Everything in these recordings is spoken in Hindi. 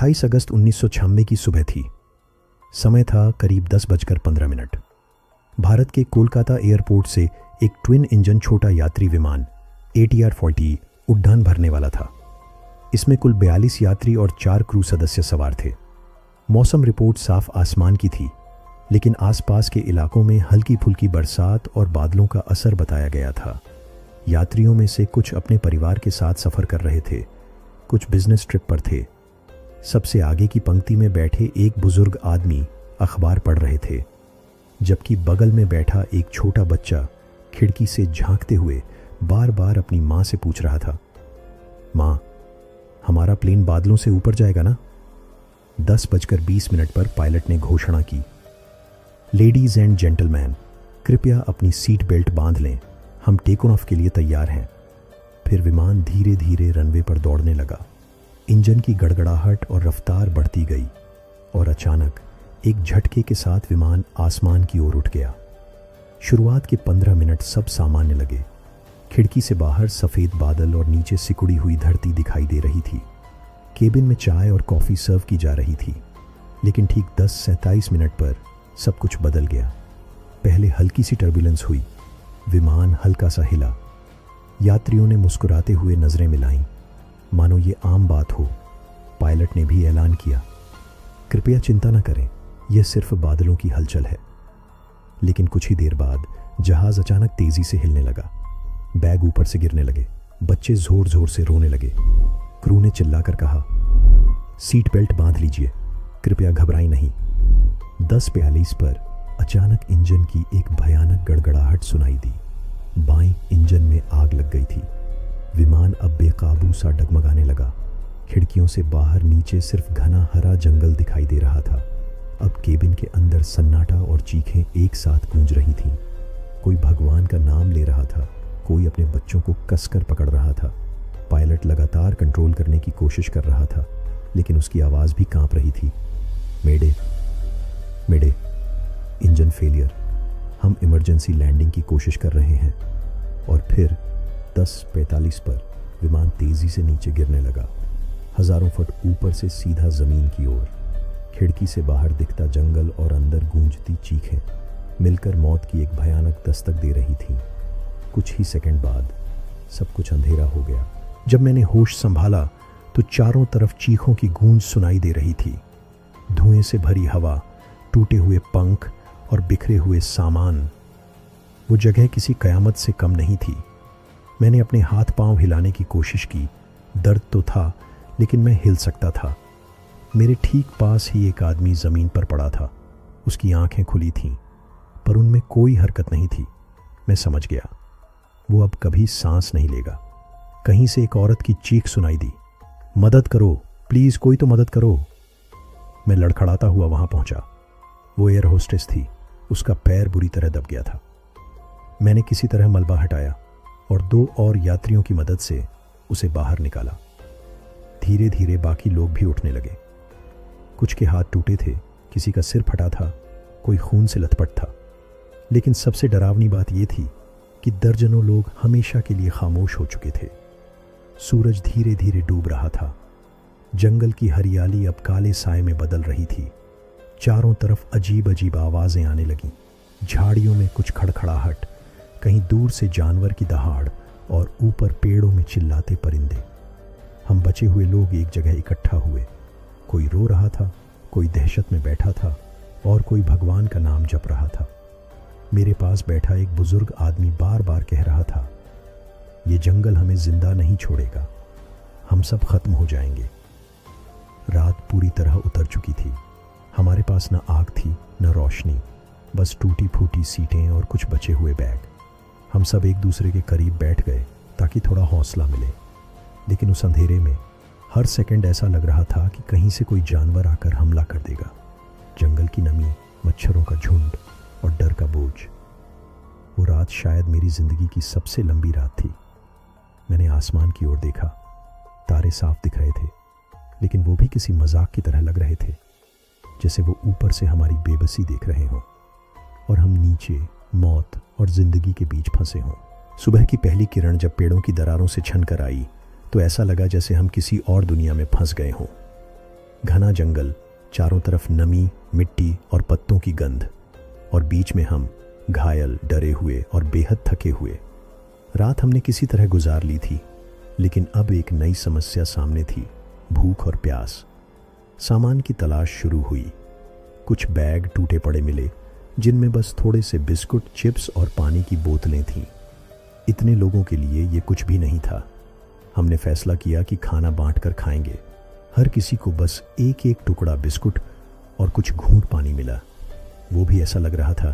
28 अगस्त 1996 की सुबह थी। समय था करीब 10:15। भारत के कोलकाता एयरपोर्ट से एक ट्विन इंजन छोटा यात्री विमान ATR-40 उड़ान भरने वाला था। इसमें कुल 42 यात्री और 4 क्रू सदस्य सवार थे। मौसम रिपोर्ट साफ आसमान की थी, लेकिन आसपास के इलाकों में हल्की फुल्की बरसात और बादलों का असर बताया गया था। यात्रियों में से कुछ अपने परिवार के साथ सफ़र कर रहे थे, कुछ बिजनेस ट्रिप पर थे। सबसे आगे की पंक्ति में बैठे एक बुजुर्ग आदमी अखबार पढ़ रहे थे, जबकि बगल में बैठा एक छोटा बच्चा खिड़की से झांकते हुए बार बार अपनी माँ से पूछ रहा था, माँ, हमारा प्लेन बादलों से ऊपर जाएगा ना? 10:20 पर पायलट ने घोषणा की, लेडीज एंड जेंटलमैन, कृपया अपनी सीट बेल्ट बांध लें, हम टेक ऑफ के लिए तैयार हैं। फिर विमान धीरे धीरे रनवे पर दौड़ने लगा। इंजन की गड़गड़ाहट और रफ्तार बढ़ती गई और अचानक एक झटके के साथ विमान आसमान की ओर उठ गया। शुरुआत के 15 मिनट सब सामान्य लगे। खिड़की से बाहर सफ़ेद बादल और नीचे सिकुड़ी हुई धरती दिखाई दे रही थी। केबिन में चाय और कॉफ़ी सर्व की जा रही थी, लेकिन ठीक 10:37 पर सब कुछ बदल गया। पहले हल्की सी टर्बुलेंस हुई, विमान हल्का सा हिला। यात्रियों ने मुस्कुराते हुए नजरें मिलाईं, मानो ये आम बात हो। पायलट ने भी ऐलान किया, कृपया चिंता न करें, यह सिर्फ बादलों की हलचल है। लेकिन कुछ ही देर बाद जहाज अचानक तेजी से हिलने लगा। बैग ऊपर से गिरने लगे, बच्चे जोर जोर से रोने लगे। क्रू ने चिल्लाकर कहा, सीट बेल्ट बांध लीजिए, कृपया घबराएं नहीं। 10:42 पर अचानक इंजन की एक भयानक गड़गड़ाहट सुनाई दी। बाएं इंजन में आग लग गई थी। विमान अब बेकाबू सा डगमगाने लगा। खिड़कियों से बाहर नीचे सिर्फ घना हरा जंगल दिखाई दे रहा था। अब केबिन के अंदर सन्नाटा और चीखें एक साथ गूंज रही थीं। कोई भगवान का नाम ले रहा था, कोई अपने बच्चों को कसकर पकड़ रहा था। पायलट लगातार कंट्रोल करने की कोशिश कर रहा था, लेकिन उसकी आवाज़ भी कांप रही थी। मेडे, मेडे, इंजन फेलियर, हम इमरजेंसी लैंडिंग की कोशिश कर रहे हैं। और फिर 10:45 पर विमान तेजी से नीचे गिरने लगा, हजारों फुट ऊपर से सीधा जमीन की ओर। खिड़की से बाहर दिखता जंगल और अंदर गूंजती चीखें मिलकर मौत की एक भयानक दस्तक दे रही थीं। कुछ ही सेकंड बाद सब कुछ अंधेरा हो गया। जब मैंने होश संभाला तो चारों तरफ चीखों की गूंज सुनाई दे रही थी। धुएं से भरी हवा, टूटे हुए पंख और बिखरे हुए सामान। वो जगह किसी कयामत से कम नहीं थी। मैंने अपने हाथ पांव हिलाने की कोशिश की। दर्द तो था, लेकिन मैं हिल सकता था। मेरे ठीक पास ही एक आदमी ज़मीन पर पड़ा था। उसकी आंखें खुली थीं, पर उनमें कोई हरकत नहीं थी। मैं समझ गया, वो अब कभी सांस नहीं लेगा। कहीं से एक औरत की चीख सुनाई दी, मदद करो, प्लीज़ कोई तो मदद करो। मैं लड़खड़ाता हुआ वहां पहुंचा। वो एयर होस्टेस थी। उसका पैर बुरी तरह दब गया था। मैंने किसी तरह मलबा हटाया और 2 और यात्रियों की मदद से उसे बाहर निकाला। धीरे धीरे बाकी लोग भी उठने लगे। कुछ के हाथ टूटे थे, किसी का सिर फटा था, कोई खून से लथपथ था। लेकिन सबसे डरावनी बात यह थी कि दर्जनों लोग हमेशा के लिए खामोश हो चुके थे। सूरज धीरे धीरे डूब रहा था। जंगल की हरियाली अब काले साए में बदल रही थी। चारों तरफ अजीब अजीब आवाज़ें आने लगीं। झाड़ियों में कुछ खड़खड़ाहट, कहीं दूर से जानवर की दहाड़ और ऊपर पेड़ों में चिल्लाते परिंदे। हम बचे हुए लोग एक जगह इकट्ठा हुए। कोई रो रहा था, कोई दहशत में बैठा था और कोई भगवान का नाम जप रहा था। मेरे पास बैठा एक बुजुर्ग आदमी बार बार कह रहा था, ये जंगल हमें जिंदा नहीं छोड़ेगा, हम सब खत्म हो जाएंगे। रात पूरी तरह उतर चुकी थी। हमारे पास न आग थी न रोशनी, बस टूटी फूटी सीटें और कुछ बचे हुए बैग। हम सब एक दूसरे के करीब बैठ गए ताकि थोड़ा हौसला मिले। लेकिन उस अंधेरे में हर सेकंड ऐसा लग रहा था कि कहीं से कोई जानवर आकर हमला कर देगा। जंगल की नमी, मच्छरों का झुंड और डर का बोझ। वो रात शायद मेरी जिंदगी की सबसे लंबी रात थी। मैंने आसमान की ओर देखा। तारे साफ दिख रहे थे, लेकिन वो भी किसी मजाक की तरह लग रहे थे, जैसे वो ऊपर से हमारी बेबसी देख रहे हों और हम नीचे मौत और जिंदगी के बीच फंसे हों। सुबह की पहली किरण जब पेड़ों की दरारों से छन कर आई तो ऐसा लगा जैसे हम किसी और दुनिया में फंस गए हों। घना जंगल, चारों तरफ नमी, मिट्टी और पत्तों की गंध, और बीच में हम, घायल, डरे हुए और बेहद थके हुए। रात हमने किसी तरह गुजार ली थी, लेकिन अब एक नई समस्या सामने थी, भूख और प्यास। सामान की तलाश शुरू हुई। कुछ बैग टूटे पड़े मिले, जिनमें बस थोड़े से बिस्कुट, चिप्स और पानी की बोतलें थीं। इतने लोगों के लिए ये कुछ भी नहीं था। हमने फैसला किया कि खाना बांटकर खाएंगे। हर किसी को बस एक एक टुकड़ा बिस्कुट और कुछ घूंट पानी मिला। वो भी ऐसा लग रहा था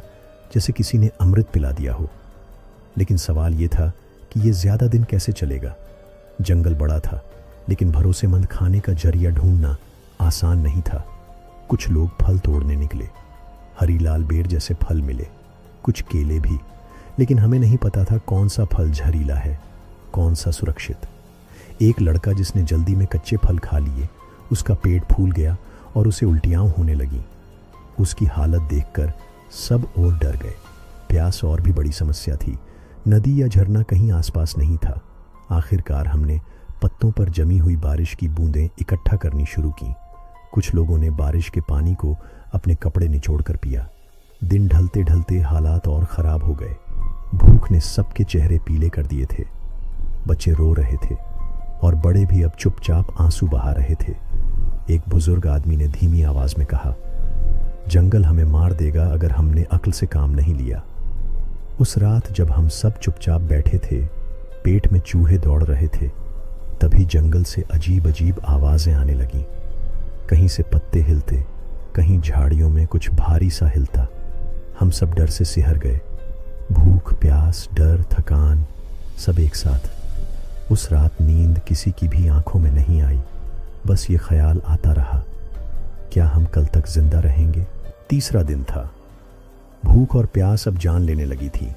जैसे किसी ने अमृत पिला दिया हो। लेकिन सवाल ये था कि ये ज़्यादा दिन कैसे चलेगा। जंगल बड़ा था, लेकिन भरोसेमंद खाने का जरिया ढूंढना आसान नहीं था। कुछ लोग फल तोड़ने निकले। हरी लाल बेर जैसे फल मिले, कुछ केले भी, लेकिन हमें नहीं पता था कौन सा फल जहरीला है, कौन सा सुरक्षित। एक लड़का जिसने जल्दी में कच्चे फल खा लिए, उसका पेट फूल गया और उसे उल्टियाँ होने लगी। उसकी हालत देखकर सब और डर गए। प्यास और भी बड़ी समस्या थी। नदी या झरना कहीं आसपास नहीं था। आखिरकार हमने पत्तों पर जमी हुई बारिश की बूंदें इकट्ठा करनी शुरू की। कुछ लोगों ने बारिश के पानी को अपने कपड़े निचोड़कर पिया। दिन ढलते ढलते हालात और ख़राब हो गए। भूख ने सबके चेहरे पीले कर दिए थे। बच्चे रो रहे थे और बड़े भी अब चुपचाप आंसू बहा रहे थे। एक बुजुर्ग आदमी ने धीमी आवाज़ में कहा, जंगल हमें मार देगा अगर हमने अक्ल से काम नहीं लिया। उस रात जब हम सब चुपचाप बैठे थे, पेट में चूहे दौड़ रहे थे, तभी जंगल से अजीब अजीब आवाज़ें आने लगीं। कहीं से पत्ते हिलते, कहीं झाड़ियों में कुछ भारी सा हिलता। हम सब डर से सिहर गए। भूख, प्यास, डर, थकान, सब एक साथ। उस रात नींद किसी की भी आंखों में नहीं आई। बस ये ख्याल आता रहा, क्या हम कल तक जिंदा रहेंगे? तीसरा दिन था। भूख और प्यास अब जान लेने लगी थी।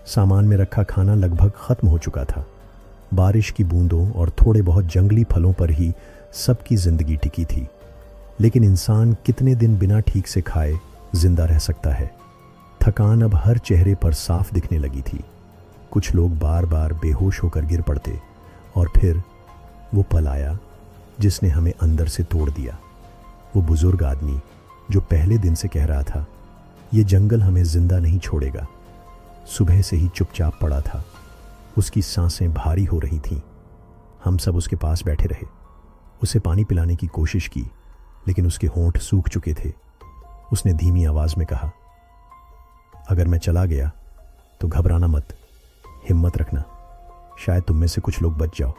सामान में रखा खाना लगभग खत्म हो चुका था। बारिश की बूंदों और थोड़े बहुत जंगली फलों पर ही सबकी जिंदगी टिकी थी। लेकिन इंसान कितने दिन बिना ठीक से खाए जिंदा रह सकता है? थकान अब हर चेहरे पर साफ दिखने लगी थी। कुछ लोग बार बार बेहोश होकर गिर पड़ते, और फिर वो पल आया जिसने हमें अंदर से तोड़ दिया। वो बुजुर्ग आदमी जो पहले दिन से कह रहा था, ये जंगल हमें जिंदा नहीं छोड़ेगा, सुबह से ही चुपचाप पड़ा था। उसकी सांसें भारी हो रही थीं। हम सब उसके पास बैठे रहे। उसे पानी पिलाने की कोशिश की, लेकिन उसके होंठ सूख चुके थे। उसने धीमी आवाज में कहा, अगर मैं चला गया तो घबराना मत, हिम्मत रखना, शायद तुम में से कुछ लोग बच जाओ।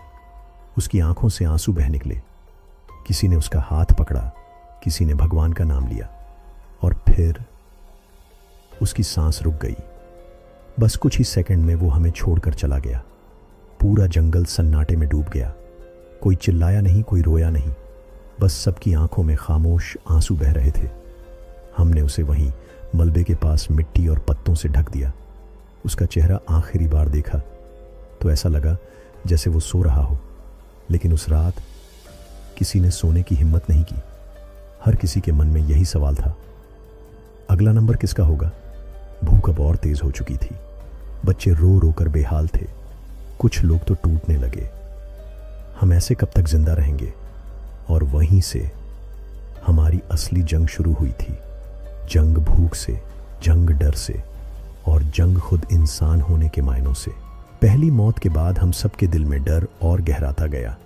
उसकी आंखों से आंसू बह निकले। किसी ने उसका हाथ पकड़ा, किसी ने भगवान का नाम लिया, और फिर उसकी सांस रुक गई। बस कुछ ही सेकंड में वो हमें छोड़कर चला गया। पूरा जंगल सन्नाटे में डूब गया। कोई चिल्लाया नहीं, कोई रोया नहीं, बस सबकी आंखों में खामोश आंसू बह रहे थे। हमने उसे वहीं मलबे के पास मिट्टी और पत्तों से ढक दिया। उसका चेहरा आखिरी बार देखा तो ऐसा लगा जैसे वो सो रहा हो, लेकिन उस रात किसी ने सोने की हिम्मत नहीं की। हर किसी के मन में यही सवाल था, अगला नंबर किसका होगा? भूख अब और तेज हो चुकी थी। बच्चे रो रो कर बेहाल थे। कुछ लोग तो टूटने लगे। हम ऐसे कब तक जिंदा रहेंगे? और वहीं से हमारी असली जंग शुरू हुई थी। जंग भूख से, जंग डर से, और जंग खुद इंसान होने के मायनों से। पहली मौत के बाद हम सबके दिल में डर और गहराता गया।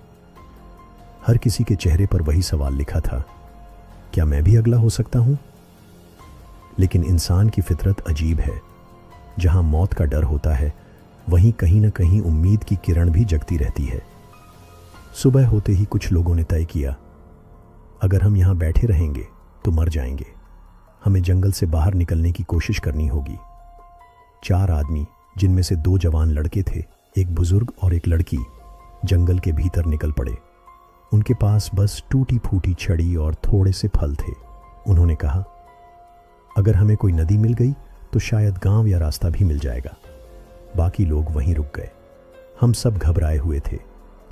हर किसी के चेहरे पर वही सवाल लिखा था, क्या मैं भी अगला हो सकता हूं? लेकिन इंसान की फितरत अजीब है। जहां मौत का डर होता है, वहीं कहीं न कहीं उम्मीद की किरण भी जगती रहती है। सुबह होते ही कुछ लोगों ने तय किया, अगर हम यहां बैठे रहेंगे तो मर जाएंगे। हमें जंगल से बाहर निकलने की कोशिश करनी होगी। 4 आदमी, जिनमें से 2 जवान लड़के थे, एक बुजुर्ग और एक लड़की, जंगल के भीतर निकल पड़े। उनके पास बस टूटी फूटी छड़ी और थोड़े से फल थे। उन्होंने कहा, अगर हमें कोई नदी मिल गई तो शायद गांव या रास्ता भी मिल जाएगा। बाकी लोग वहीं रुक गए। हम सब घबराए हुए थे,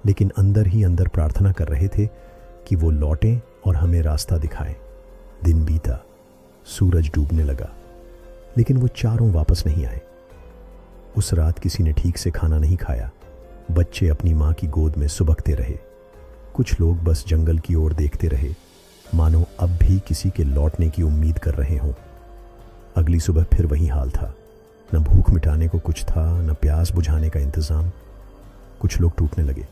लेकिन अंदर ही अंदर प्रार्थना कर रहे थे कि वो लौटें और हमें रास्ता दिखाएं। दिन बीता, सूरज डूबने लगा, लेकिन वो चारों वापस नहीं आए। उस रात किसी ने ठीक से खाना नहीं खाया। बच्चे अपनी मां की गोद में सुबकते रहे। कुछ लोग बस जंगल की ओर देखते रहे, किसी के लौटने की उम्मीद कर रहे हों। अगली सुबह फिर वही हाल था। न भूख मिटाने को कुछ था, न प्यास बुझाने का इंतज़ाम। कुछ लोग टूटने लगे।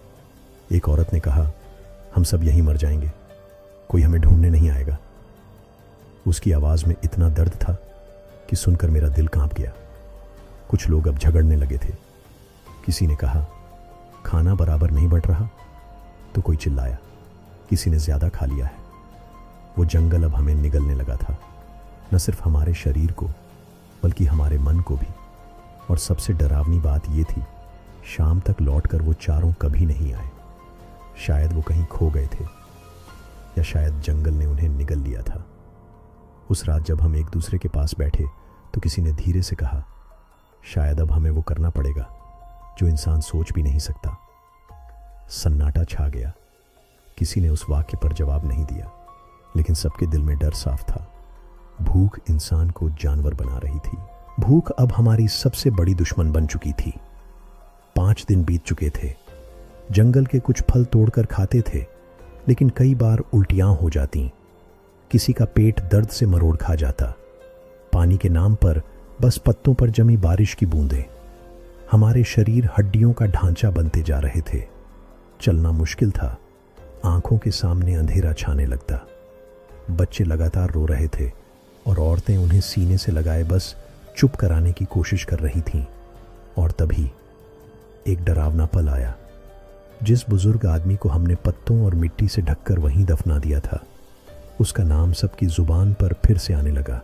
एक औरत ने कहा, हम सब यहीं मर जाएंगे, कोई हमें ढूंढने नहीं आएगा। उसकी आवाज़ में इतना दर्द था कि सुनकर मेरा दिल कांप गया। कुछ लोग अब झगड़ने लगे थे। किसी ने कहा, खाना बराबर नहीं बंट रहा, तो कोई चिल्लाया, किसी ने ज़्यादा खा लिया है। वो जंगल अब हमें निगलने लगा था, न सिर्फ हमारे शरीर को बल्कि हमारे मन को भी। और सबसे डरावनी बात ये थी, शाम तक लौटकर वो चारों कभी नहीं आए। शायद वो कहीं खो गए थे, या शायद जंगल ने उन्हें निगल लिया था। उस रात जब हम एक दूसरे के पास बैठे तो किसी ने धीरे से कहा, शायद अब हमें वो करना पड़ेगा जो इंसान सोच भी नहीं सकता। सन्नाटा छा गया। किसी ने उस वाक्य पर जवाब नहीं दिया, लेकिन सबके दिल में डर साफ था। भूख इंसान को जानवर बना रही थी। भूख अब हमारी सबसे बड़ी दुश्मन बन चुकी थी। 5 दिन बीत चुके थे। जंगल के कुछ फल तोड़कर खाते थे, लेकिन कई बार उल्टियां हो जाती। किसी का पेट दर्द से मरोड़ खा जाता। पानी के नाम पर बस पत्तों पर जमी बारिश की बूंदें। हमारे शरीर हड्डियों का ढांचा बनते जा रहे थे। चलना मुश्किल था। आंखों के सामने अंधेरा छाने लगता। बच्चे लगातार रो रहे थे और औरतें उन्हें सीने से लगाए बस चुप कराने की कोशिश कर रही थीं। और तभी एक डरावना पल आया। जिस बुजुर्ग आदमी को हमने पत्तों और मिट्टी से ढककर वहीं दफना दिया था, उसका नाम सबकी जुबान पर फिर से आने लगा।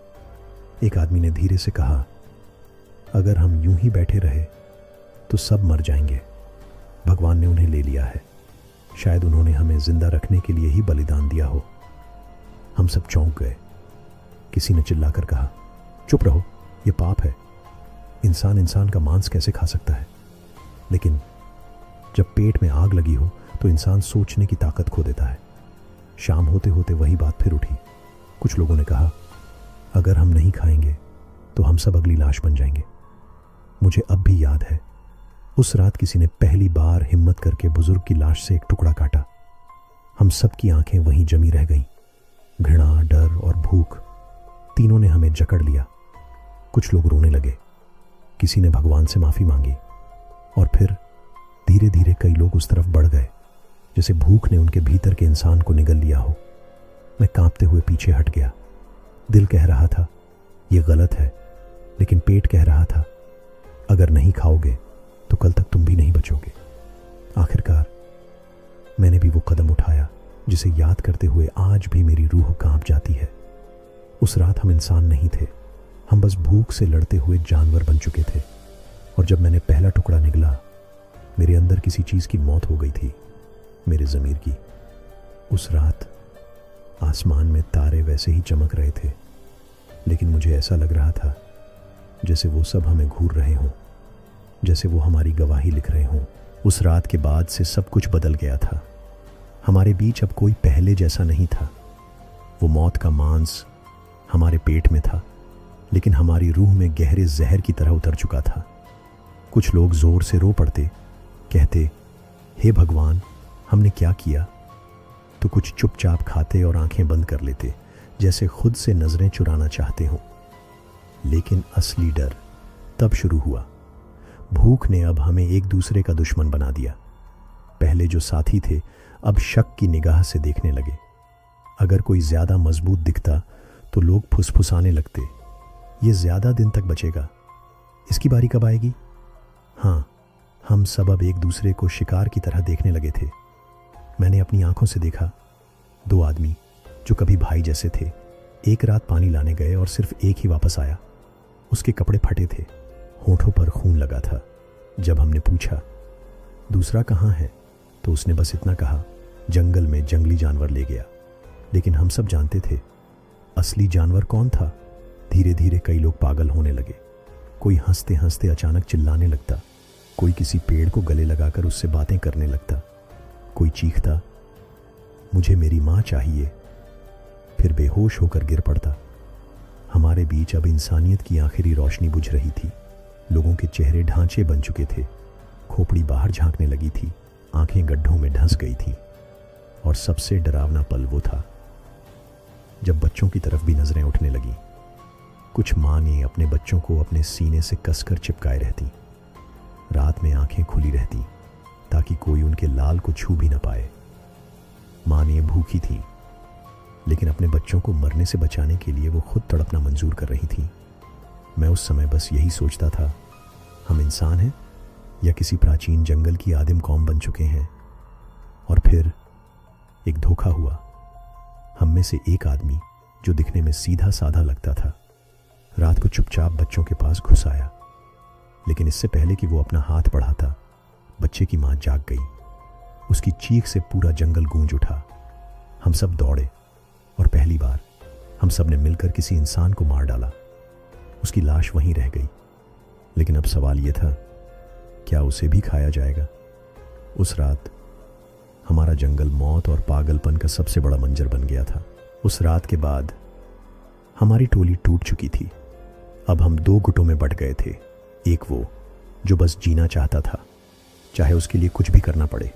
एक आदमी ने धीरे से कहा, अगर हम यूं ही बैठे रहे तो सब मर जाएंगे। भगवान ने उन्हें ले लिया है। शायद उन्होंने हमें जिंदा रखने के लिए ही बलिदान दिया हो। हम सब चौंक गए। किसी ने चिल्लाकर कहा, चुप रहो, ये पाप है। इंसान का मांस कैसे खा सकता है? लेकिन जब पेट में आग लगी हो तो इंसान सोचने की ताकत खो देता है। शाम होते होते वही बात फिर उठी। कुछ लोगों ने कहा, अगर हम नहीं खाएंगे तो हम सब अगली लाश बन जाएंगे। मुझे अब भी याद है, उस रात किसी ने पहली बार हिम्मत करके बुजुर्ग की लाश से एक टुकड़ा काटा। हम सब की आंखें वहीं जमी रह गईं। घृणा, डर और भूख तीनों ने हमें जकड़ लिया। कुछ लोग रोने लगे। किसी ने भगवान से माफी मांगी। और फिर धीरे धीरे कई लोग उस तरफ बढ़ गए जैसे भूख ने उनके भीतर के इंसान को निगल लिया हो। मैं कांपते हुए पीछे हट गया। दिल कह रहा था, यह गलत है, लेकिन पेट कह रहा था, अगर नहीं खाओगे तो कल तक तुम भी नहीं बचोगे। आखिरकार मैंने भी वो कदम उठाया जिसे याद करते हुए आज भी मेरी रूह कांप जाती है। उस रात हम इंसान नहीं थे, हम बस भूख से लड़ते हुए जानवर बन चुके थे। और जब मैंने पहला टुकड़ा निगला, मेरे अंदर किसी चीज की मौत हो गई थी, मेरे ज़मीर की। उस रात आसमान में तारे वैसे ही चमक रहे थे, लेकिन मुझे ऐसा लग रहा था जैसे वो सब हमें घूर रहे हों, जैसे वो हमारी गवाही लिख रहे हों। उस रात के बाद से सब कुछ बदल गया था। हमारे बीच अब कोई पहले जैसा नहीं था। वो मौत का मांस हमारे पेट में था, लेकिन हमारी रूह में गहरे जहर की तरह उतर चुका था। कुछ लोग जोर से रो पड़ते, कहते, हे भगवान, हमने क्या किया? तो कुछ चुपचाप खाते और आंखें बंद कर लेते, जैसे खुद से नजरें चुराना चाहते हों। लेकिन असली डर तब शुरू हुआ। भूख ने अब हमें एक दूसरे का दुश्मन बना दिया। पहले जो साथी थे अब शक की निगाह से देखने लगे। अगर कोई ज्यादा मजबूत दिखता तो लोग फुसफुसाने लगते, ये ज्यादा दिन तक बचेगा, इसकी बारी कब आएगी? हाँ, हम सब अब एक दूसरे को शिकार की तरह देखने लगे थे। मैंने अपनी आंखों से देखा 2 आदमी जो कभी भाई जैसे थे, एक रात पानी लाने गए और सिर्फ एक ही वापस आया। उसके कपड़े फटे थे, होठों पर खून लगा था। जब हमने पूछा, दूसरा कहाँ है, तो उसने बस इतना कहा, जंगल में जंगली जानवर ले गया। लेकिन हम सब जानते थे असली जानवर कौन था। धीरे धीरे कई लोग पागल होने लगे। कोई हंसते हंसते अचानक चिल्लाने लगता, कोई किसी पेड़ को गले लगाकर उससे बातें करने लगता, कोई चीखता, मुझे मेरी माँ चाहिए, फिर बेहोश होकर गिर पड़ता। हमारे बीच अब इंसानियत की आखिरी रोशनी बुझ रही थी। लोगों के चेहरे ढांचे बन चुके थे, खोपड़ी बाहर झांकने लगी थी, आंखें गड्ढों में धंस गई थीं। और सबसे डरावना पल वो था जब बच्चों की तरफ भी नजरें उठने लगीं। कुछ माँ ने अपने बच्चों को अपने सीने से कसकर चिपकाए रहती। रात में आंखें खुली रहती ताकि कोई उनके लाल को छू भी न पाए। माँ ने भूखी थी, लेकिन अपने बच्चों को मरने से बचाने के लिए वो खुद तड़पना मंजूर कर रही थी। मैं उस समय बस यही सोचता था, हम इंसान हैं या किसी प्राचीन जंगल की आदिम कौम बन चुके हैं। और फिर एक धोखा हुआ। हम में से एक आदमी, जो दिखने में सीधा साधा लगता था, रात को चुपचाप बच्चों के पास घुस आया। लेकिन इससे पहले कि वो अपना हाथ बढ़ाता, बच्चे की मां जाग गई। उसकी चीख से पूरा जंगल गूंज उठा। हम सब दौड़े और पहली बार हम सब ने मिलकर किसी इंसान को मार डाला। उसकी लाश वहीं रह गई। लेकिन अब सवाल यह था, क्या उसे भी खाया जाएगा? उस रात हमारा जंगल मौत और पागलपन का सबसे बड़ा मंजर बन गया था। उस रात के बाद हमारी टोली टूट चुकी थी। अब हम दो गुटों में बंट गए थे। एक वो जो बस जीना चाहता था, चाहे उसके लिए कुछ भी करना पड़े,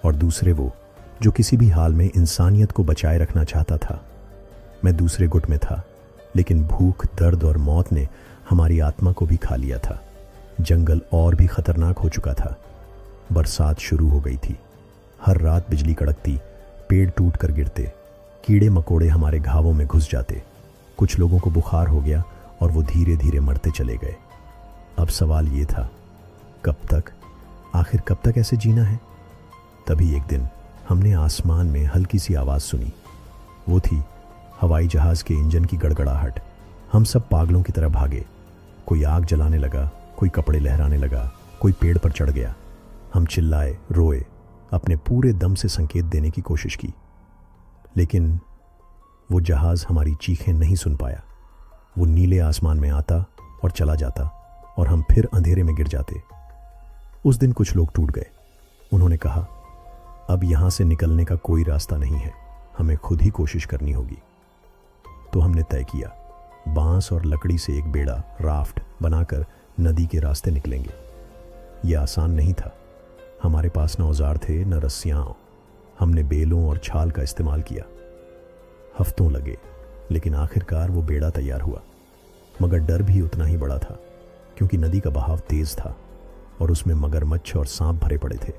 और दूसरे वो जो किसी भी हाल में इंसानियत को बचाए रखना चाहता था। मैं दूसरे गुट में था, लेकिन भूख, दर्द और मौत ने हमारी आत्मा को भी खा लिया था। जंगल और भी खतरनाक हो चुका था। बरसात शुरू हो गई थी। हर रात बिजली कड़कती, पेड़ टूट कर गिरते, कीड़े मकोड़े हमारे घावों में घुस जाते। कुछ लोगों को बुखार हो गया और वो धीरे धीरे मरते चले गए। अब सवाल ये था, कब तक, आखिर कब तक ऐसे जीना है? तभी एक दिन हमने आसमान में हल्की सी आवाज़ सुनी। वो थी हवाई जहाज के इंजन की गड़गड़ाहट। हम सब पागलों की तरह भागे। कोई आग जलाने लगा, कोई कपड़े लहराने लगा, कोई पेड़ पर चढ़ गया। हम चिल्लाए, रोए, अपने पूरे दम से संकेत देने की कोशिश की, लेकिन वो जहाज हमारी चीखें नहीं सुन पाया। वो नीले आसमान में आता और चला जाता और हम फिर अंधेरे में गिर जाते। उस दिन कुछ लोग टूट गए। उन्होंने कहा, अब यहां से निकलने का कोई रास्ता नहीं है, हमें खुद ही कोशिश करनी होगी। तो हमने तय किया, बांस और लकड़ी से एक बेड़ा, राफ्ट बनाकर नदी के रास्ते निकलेंगे। यह आसान नहीं था। हमारे पास न औजार थे न रस्सियां। हमने बेलों और छाल का इस्तेमाल किया। हफ्तों लगे, लेकिन आखिरकार वो बेड़ा तैयार हुआ। मगर डर भी उतना ही बड़ा था, क्योंकि नदी का बहाव तेज था और उसमें मगरमच्छ और सांप भरे पड़े थे।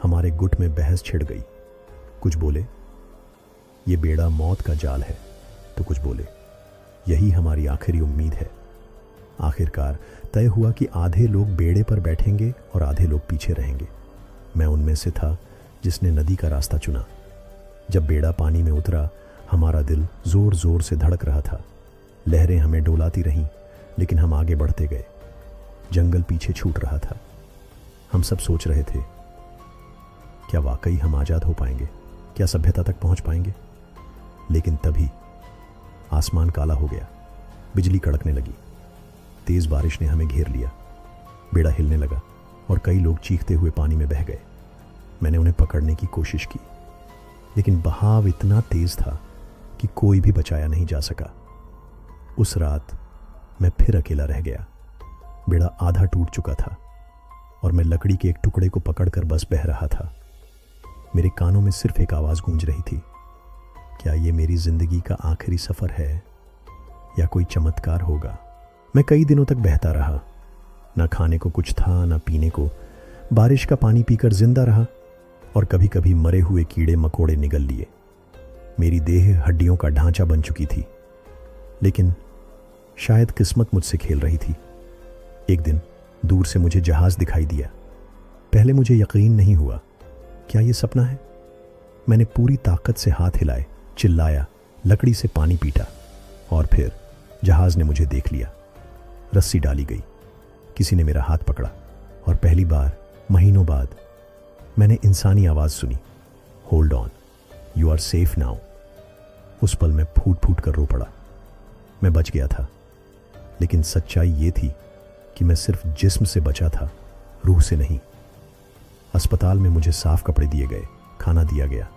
हमारे गुट में बहस छिड़ गई। कुछ बोले, ये बेड़ा मौत का जाल है, तो कुछ बोले, यही हमारी आखिरी उम्मीद है। आखिरकार तय हुआ कि आधे लोग बेड़े पर बैठेंगे और आधे लोग पीछे रहेंगे। मैं उनमें से था जिसने नदी का रास्ता चुना। जब बेड़ा पानी में उतरा, हमारा दिल जोर जोर से धड़क रहा था। लहरें हमें डोलाती रहीं, लेकिन हम आगे बढ़ते गए। जंगल पीछे छूट रहा था। हम सब सोच रहे थे, क्या वाकई हम आज़ाद हो पाएंगे? क्या सभ्यता तक पहुंच पाएंगे? लेकिन तभी आसमान काला हो गया। बिजली कड़कने लगी। तेज बारिश ने हमें घेर लिया। बेड़ा हिलने लगा और कई लोग चीखते हुए पानी में बह गए। मैंने उन्हें पकड़ने की कोशिश की, लेकिन बहाव इतना तेज था कि कोई भी बचाया नहीं जा सका। उस रात मैं फिर अकेला रह गया। बेड़ा आधा टूट चुका था और मैं लकड़ी के एक टुकड़े को पकड़कर बस बह रहा था। मेरे कानों में सिर्फ एक आवाज गूंज रही थी, क्या ये मेरी जिंदगी का आखिरी सफर है या कोई चमत्कार होगा? मैं कई दिनों तक बहता रहा। ना खाने को कुछ था, ना पीने को। बारिश का पानी पीकर जिंदा रहा और कभी कभी मरे हुए कीड़े मकोड़े निगल लिए। मेरी देह हड्डियों का ढांचा बन चुकी थी, लेकिन शायद किस्मत मुझसे खेल रही थी। एक दिन दूर से मुझे जहाज दिखाई दिया। पहले मुझे यकीन नहीं हुआ, क्या यह सपना है? मैंने पूरी ताकत से हाथ हिलाए, चिल्लाया, लकड़ी से पानी पीटा और फिर जहाज ने मुझे देख लिया। रस्सी डाली गई, किसी ने मेरा हाथ पकड़ा और पहली बार महीनों बाद मैंने इंसानी आवाज सुनी, hold on, you are safe now. उस पल में फूट फूट कर रो पड़ा। मैं बच गया था, लेकिन सच्चाई ये थी कि मैं सिर्फ जिस्म से बचा था, रूह से नहीं। अस्पताल में मुझे साफ कपड़े दिए गए, खाना दिया गया,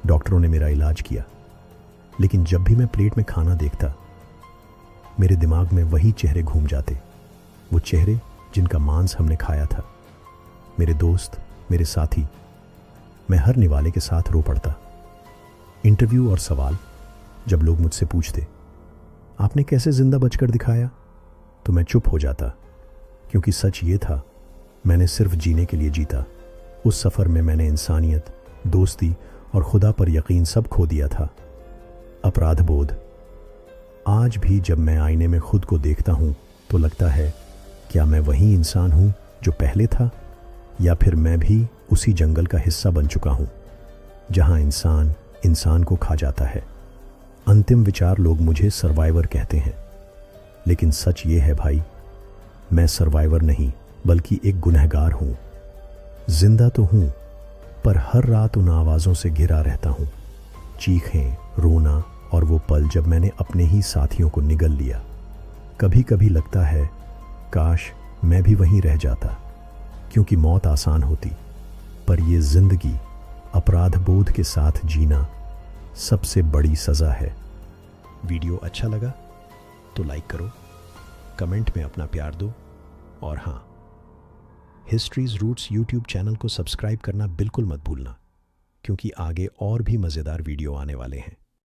डॉक्टरों ने मेरा इलाज किया। लेकिन जब भी मैं प्लेट में खाना देखता, मेरे दिमाग में वही चेहरे घूम जाते, वो चेहरे जिनका मांस हमने खाया था। मेरे दोस्त, मेरे साथी। मैं हर निवाले के साथ रो पड़ता। इंटरव्यू और सवाल, जब लोग मुझसे पूछते, आपने कैसे जिंदा बचकर दिखाया, तो मैं चुप हो जाता, क्योंकि सच ये था, मैंने सिर्फ जीने के लिए जीता। उस सफ़र में मैंने इंसानियत, दोस्ती और खुदा पर यकीन सब खो दिया था। अपराध बोध। आज भी जब मैं आईने में खुद को देखता हूँ तो लगता है, क्या मैं वही इंसान हूँ जो पहले था, या फिर मैं भी उसी जंगल का हिस्सा बन चुका हूँ जहाँ इंसान इंसान को खा जाता है। अंतिम विचार, लोग मुझे सर्वाइवर कहते हैं, लेकिन सच ये है भाई, मैं सर्वाइवर नहीं बल्कि एक गुनहगार हूँ। जिंदा तो हूँ, पर हर रात उन आवाज़ों से घिरा रहता हूँ, चीखें, रोना और वो पल जब मैंने अपने ही साथियों को निगल लिया। कभी कभी लगता है काश मैं भी वहीं रह जाता, क्योंकि मौत आसान होती, पर ये जिंदगी अपराध बोध के साथ जीना सबसे बड़ी सज़ा है। वीडियो अच्छा लगा तो लाइक करो, कमेंट में अपना प्यार दो, और हाँ, हिस्ट्रीज रूट्स यूट्यूब चैनल को सब्सक्राइब करना बिल्कुल मत भूलना, क्योंकि आगे और भी मज़ेदार वीडियो आने वाले हैं।